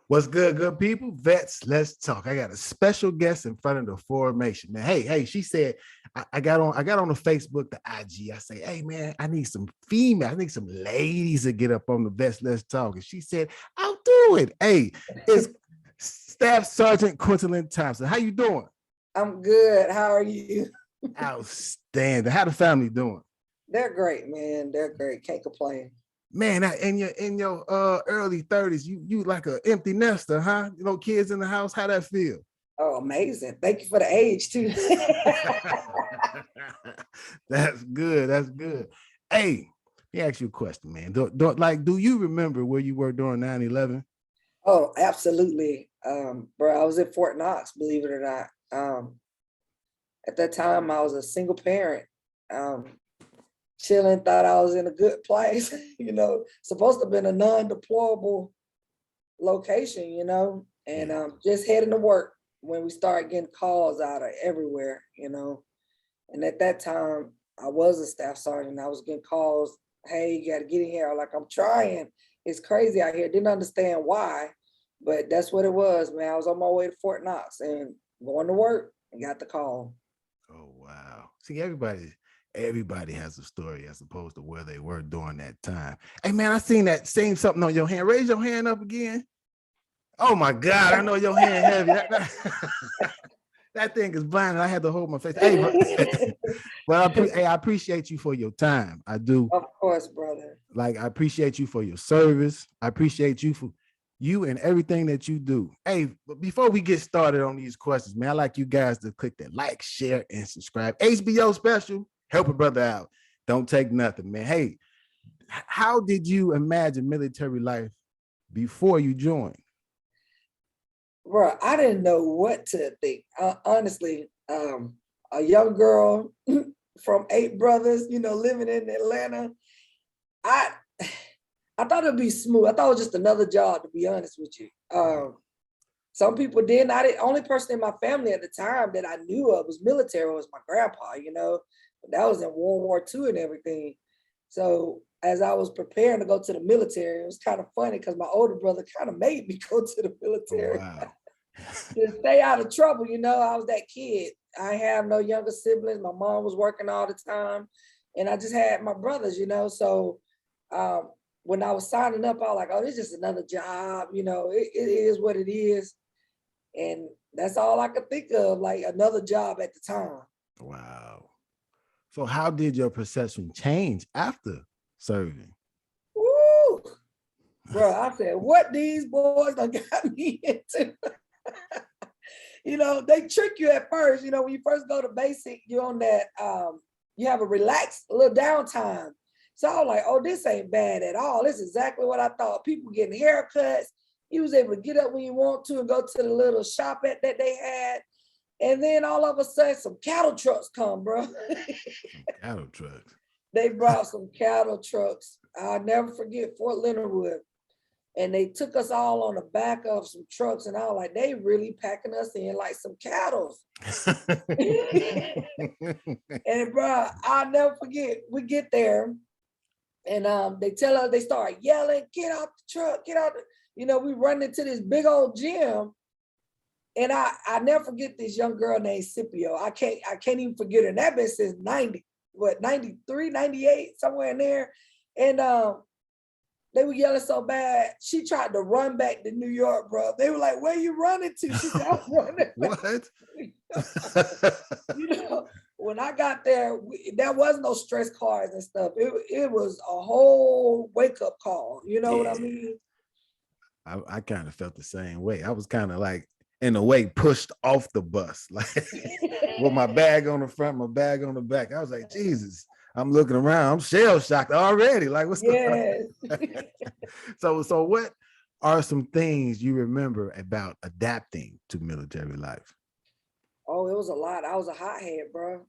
What's good, good people? Vets, let's talk. I got a special guest in front of the formation. Man, hey, she said, I got on the Facebook, the IG. I say, hey man, I need some female, I need some ladies to get up on the Vets, let's talk. And she said, I'll do it. Hey, it's Staff Sergeant Quentylyn Thompson. How you doing? I'm good. How are you? Outstanding. How the family doing? They're great, man. They're great. Can't complain. Man, in your early 30s, you like an empty nester, huh? You know, kids in the house. How that feel? Oh, amazing. Thank you for the age too. That's good. That's good. Hey, let me ask you a question, man. Do you remember where you were during 9/11? Oh, absolutely. Bro, I was in Fort Knox, believe it or not. At that time, I was a single parent. Chilling, thought I was in a good place, supposed to have been a non-deployable location, and just heading to work when we started getting calls out of everywhere, and at that time I was a staff sergeant. I was getting calls, hey, you got to get in here. Like, I'm trying. It's crazy out here. Didn't understand why, but that's what it was, man. I was on my way to Fort Knox and going to work and got the call. Oh, wow. See, everybody has a story as opposed to where they were during that time. Hey man, I seen that same something on your hand. Raise your hand up again. Oh my God, I know your hand heavy. That thing is blind and I had to hold my face. Hey, but I appreciate you for your time. I do. Of course, brother. Like, I appreciate you for your service. I appreciate you for you and everything that you do. Hey, but before we get started on these questions, man, I like you guys to click that like, share, and subscribe. HBO special. Help a brother out. Don't take nothing, man. Hey, how did you imagine military life before you joined? Bro, I didn't know what to think. Honestly, a young girl from 8 brothers, living in Atlanta. I thought it'd be smooth. I thought it was just another job, to be honest with you. Some people didn't. The only person in my family at the time that I knew of was military was my grandpa, But that was in World War II and everything. So as I was preparing to go to the military, it was kind of funny because my older brother kind of made me go to the military. Oh, wow. To stay out of trouble, I was that kid. I have no younger siblings. My mom was working all the time. And I just had my brothers, So when I was signing up, I was like, oh, this is just another job. It is what it is. And that's all I could think of, like another job at the time. Wow. So how did your perception change after serving? Woo! Bro, I said, what these boys done got me into? They trick you at first. When you first go to basic, you're on that, you have a relaxed little downtime. So I was like, oh, this ain't bad at all. This is exactly what I thought. People getting haircuts. You was able to get up when you want to and go to the little shop that they had. And then all of a sudden, some cattle trucks come, bro. Cattle trucks. They brought some cattle trucks. I'll never forget Fort Leonard Wood. And they took us all on the back of some trucks. And I was like, they really packing us in like some cattle. And bro, I'll never forget. We get there and they tell us, they start yelling, get out the truck, get out. We run into this big old gym. And I never forget this young girl named Scipio. I can't even forget her. And that been since 93, 98, somewhere in there. And they were yelling so bad, she tried to run back to New York, bro. They were like, where you running to? She said, I'm running back. What? When I got there, there was no stress cars and stuff. It was a whole wake-up call. You know what I mean? I kind of felt the same way. I was kind of like, in a way, pushed off the bus, like with my bag on the front, my bag on the back. I was like, Jesus, I'm looking around. I'm shell shocked already. Like, what's going on? So what are some things you remember about adapting to military life? Oh, it was a lot. I was a hothead, bro.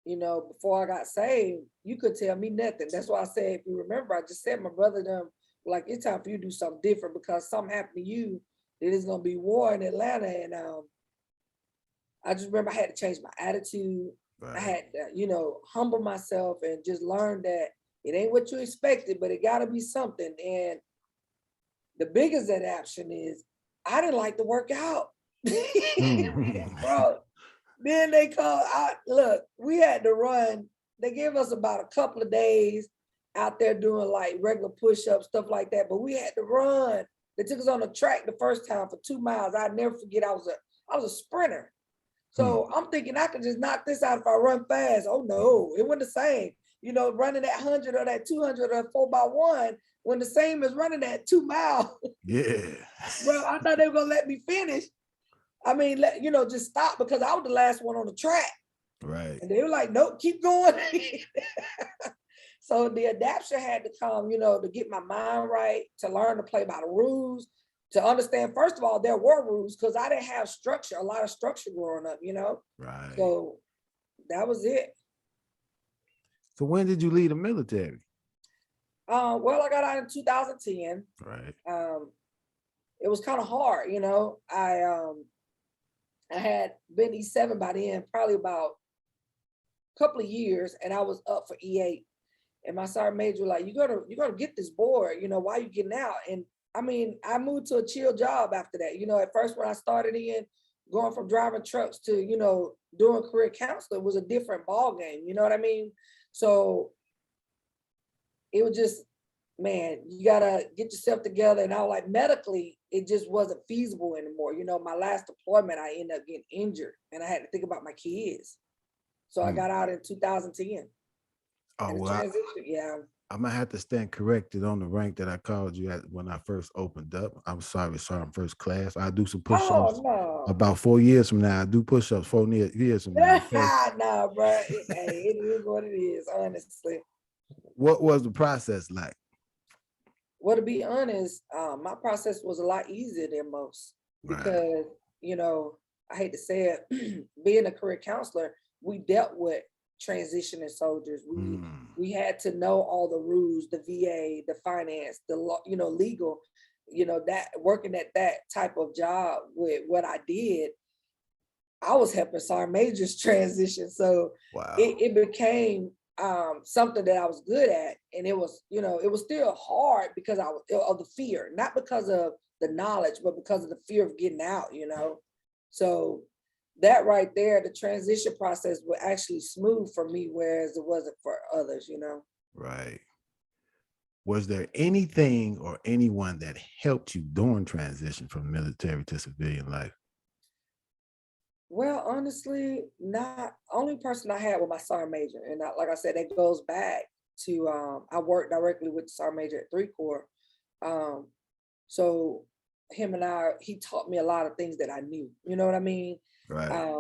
Before I got saved, you could tell me nothing. That's why I said, if you remember, I just said my brother them, like, it's time for you to do something different because something happened to you. It is gonna be war in Atlanta, and I just remember I had to change my attitude. Right. I had to, humble myself and just learn that it ain't what you expected, but it gotta be something. And The biggest adaptation is I didn't like to work out. Mm. Bro, then they call out, look, we had to run. They gave us about a couple of days out there doing like regular push-ups, stuff like that, but we had to run. They took us on the track the first time for 2 miles. I'd never forget, I was a sprinter. So I'm thinking I could just knock this out if I run fast. Oh no, it wasn't the same. You know, running that 100 or that 200 or 4x1 when the same as running that 2 mile. Yeah. Bro, I thought they were gonna let me finish. I mean, just stop because I was the last one on the track. Right. And they were like, nope, keep going. So the adaptation had to come, to get my mind right, to learn to play by the rules, to understand, first of all, there were rules because I didn't have structure, a lot of structure growing up, Right. So that was it. So when did you leave the military? Well, I got out in 2010. Right. It was kind of hard, I had been E7 by then, probably about a couple of years, and I was up for E8. And my sergeant major was like, you're gonna get this board, why are you getting out? And I mean, I moved to a chill job after that. At first when I started going from driving trucks to, doing career counselor was a different ball game, you know what I mean? So it was just, man, you gotta get yourself together. And I was like, medically, it just wasn't feasible anymore. My last deployment, I ended up getting injured and I had to think about my kids. So I got out in 2010. Oh, well, I'm gonna have to stand corrected on the rank that I called you at when I first opened up. I'm sorry, I'm first class. I do some push-ups. Oh, no. About 4 years from now. I do push-ups 4 years from now. Okay? Nah, bro. It is what it is, honestly. What was the process like? Well, to be honest, my process was a lot easier than most because, I hate to say it, being a career counselor, we dealt with transitioning soldiers. We had to know all the rules, the VA, the finance, the law, legal, that working at that type of job with what I did, I was helping sergeant majors transition. So it became something that I was good at. And it was, it was still hard because of the fear, not because of the knowledge, but because of the fear of getting out, So that right there, the transition process was actually smooth for me, whereas it wasn't for others, Right. Was there anything or anyone that helped you during transition from military to civilian life? Well, honestly, not only person I had was my sergeant major. And like I said, that goes back to, I worked directly with the sergeant major at 3 Corps. So him and he taught me a lot of things that I knew, you know what I mean? Right.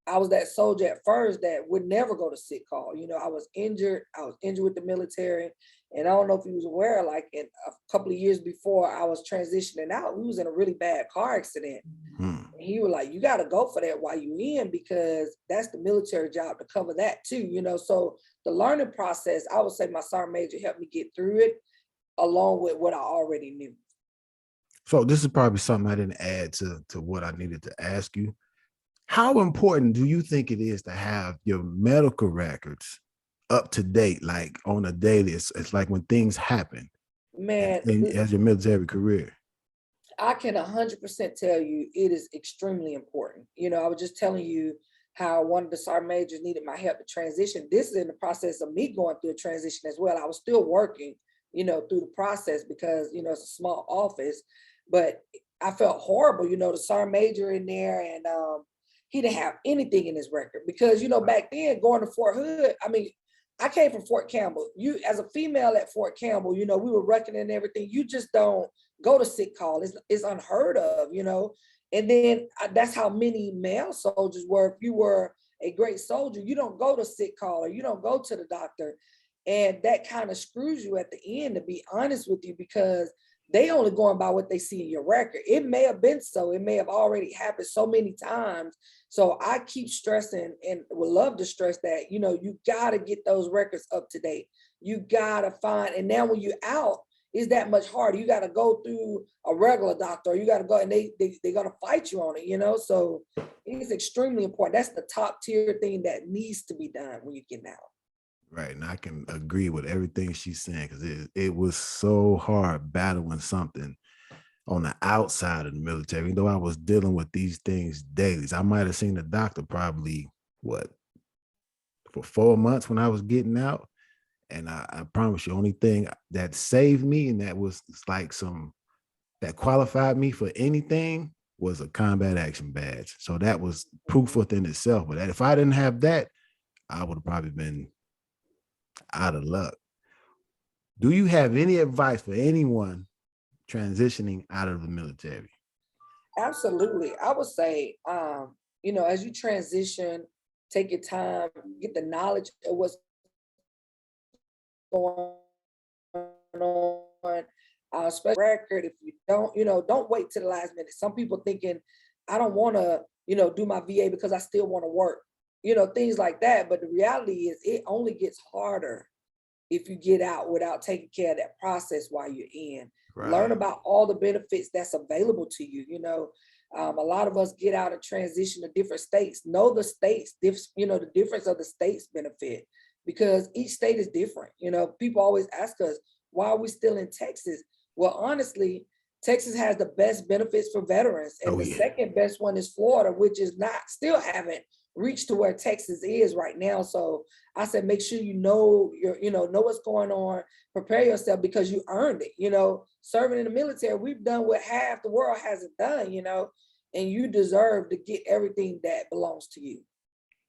I was that soldier at first that would never go to sick call. I was injured with the military. And I don't know if he was aware, like in a couple of years before I was transitioning out, we was in a really bad car accident. And he was like, you got to go for that while you in, because that's the military job to cover that too, So the learning process, I would say my sergeant major helped me get through it along with what I already knew. So this is probably something I didn't add to what I needed to ask you. How important do you think it is to have your medical records up to date, like on a daily? It's like when things happen, man, as your military career. I can 100% tell you it is extremely important. I was just telling you how one of the sergeant majors needed my help to transition. This is in the process of me going through a transition as well. I was still working, through the process because, it's a small office, but I felt horrible, the sergeant major in there, and he didn't have anything in his record because, back then going to Fort Hood, I mean, I came from Fort Campbell. You, as a female at Fort Campbell, we were reckoning everything. You just don't go to sick call. It's unheard of, And then that's how many male soldiers were. If you were a great soldier, you don't go to sick call or you don't go to the doctor. And that kind of screws you at the end, to be honest with you, because they only going by what they see in your record. It may have been so. It may have already happened so many times. So I keep stressing and would love to stress that, you got to get those records up to date. You got to find, and now when you're out, it's that much harder. You got to go through a regular doctor. You got to go, and they're going to fight you on it, So it's extremely important. That's the top tier thing that needs to be done when you get out. Right. And I can agree with everything she's saying, because it was so hard battling something on the outside of the military, even though I was dealing with these things daily. I might have seen the doctor probably for 4 months when I was getting out. And I promise you, only thing that saved me and that was like that qualified me for anything was a combat action badge. So that was proof within itself. But if I didn't have that, I would have probably been out of luck. Do you have any advice for anyone transitioning out of the military? Absolutely. I would say, as you transition, take your time, get the knowledge of what's going on, especially record. If you don't wait to the last minute. Some people thinking, I don't want to, do my VA because I still want to work, things like that. But the reality is it only gets harder if you get out without taking care of that process while you're in. Right. Learn about all the benefits that's available to you. A lot of us get out and transition to different states. Know the states, the difference of the states benefit, because each state is different. People always ask us, why are we still in Texas? Well, honestly, Texas has the best benefits for veterans. And second best one is Florida, which is still haven't reached to where Texas is right now. So I said, make sure know what's going on, prepare yourself, because you earned it. Serving in the military, we've done what half the world hasn't done, and you deserve to get everything that belongs to you.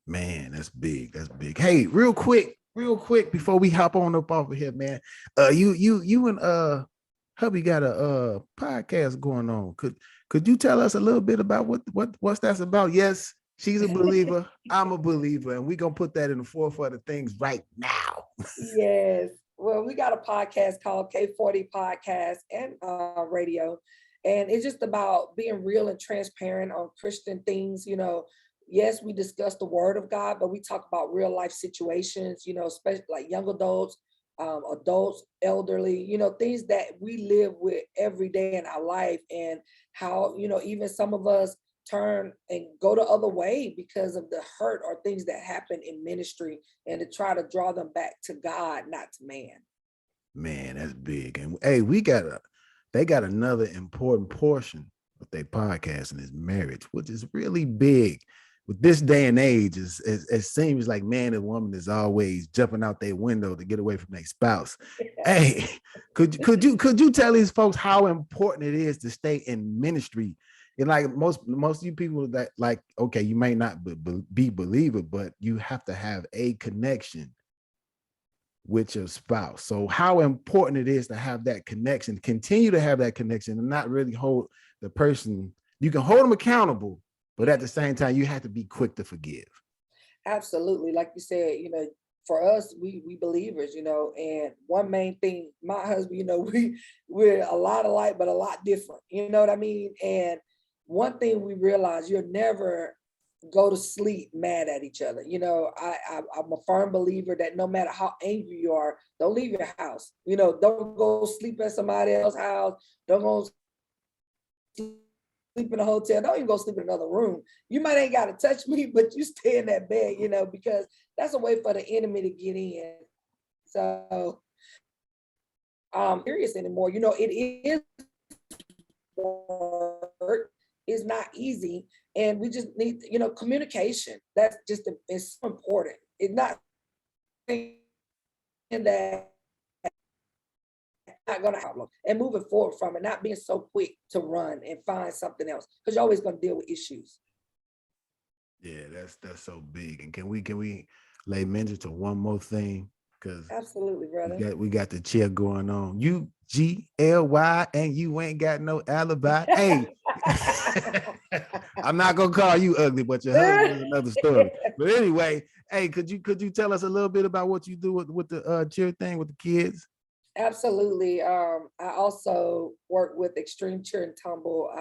Man, that's big. That's big. Hey, real quick before we hop on up off of here, man. You and hubby got a podcast going on. Could you tell us a little bit about what's that's about? Yes, she's a believer. I'm a believer, and we're gonna put that in the forefront of things right now. Yes. Well, we got a podcast called K40 Podcast and radio. And it's just about being real and transparent on Christian things. Yes, we discuss the word of God, but we talk about real life situations, especially like young adults, adults, elderly, things that we live with every day in our life, and how, even some of us turn and go the other way because of the hurt or things that happen in ministry, and to try to draw them back to God, not to man. Man, that's big. And hey, they got another important portion of their podcast, and is marriage, which is really big. With this day and age, it seems like man and woman is always jumping out their window to get away from their spouse. Hey, could you tell these folks how important it is to stay in ministry? And like most of you people that, like, okay, you may not be believer, but you have to have a connection with your spouse. So how important it is to have that connection, continue to have that connection, and not really hold the person. You can hold them accountable, but at the same time, you have to be quick to forgive. Absolutely. Like you said, for us, we believers, and one main thing, my husband, we're a lot alike, but a lot different. You know what I mean? And one thing we realize, you'll never go to sleep mad at each other. I'm a firm believer that no matter how angry you are, don't leave your house. Don't go sleep at somebody else's house. Don't go sleep in a hotel. Don't even go sleep in another room. You might ain't got to touch me, but you stay in that bed, because that's a way for the enemy to get in. So serious anymore. It is work. It's not easy. And we just need, communication. That's just, it's so important. It's not that not going to problem, and moving forward from it, not being so quick to run and find something else, because you're always going to deal with issues. Yeah, that's so big. And can we lay mention to one more thing? Because absolutely, brother. We got the chair going on. UGLY, and you ain't got no alibi. Hey, I'm not gonna call you ugly, but your husband is another story. But anyway, hey, could you tell us a little bit about what you do with the cheer thing with the kids? Absolutely. I also work with Extreme Cheer and Tumble.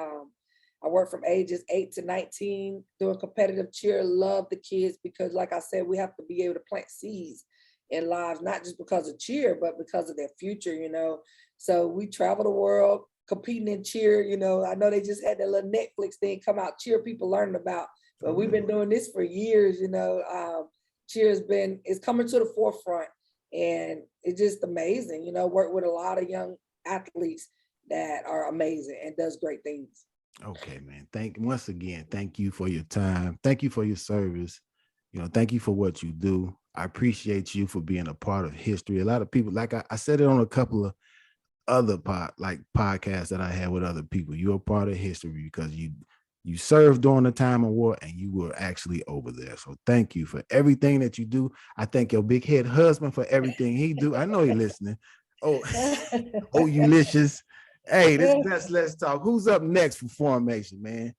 I work from ages 8 to 19 doing competitive cheer. Love the kids because, like I said, we have to be able to plant seeds in lives, not just because of cheer, but because of their future, So we travel the world competing in cheer. I know they just had that little Netflix thing come out, cheer people learning about, but we've been doing this for years. Cheer is coming to the forefront, and it's just amazing. Work with a lot of young athletes that are amazing and does great things. Okay, man. Once again, thank you for your time. Thank you for your service. Thank you for what you do. I appreciate you for being a part of history. A lot of people, like I said it on a couple of other podcasts that I had with other people. You're a part of history because you served during the time of war and you were actually over there. So thank you for everything that you do. I thank your big head husband for everything he do. I know you're listening. Oh, Ulysses. Hey, this best Let's Talk. Who's up next for Formation, man?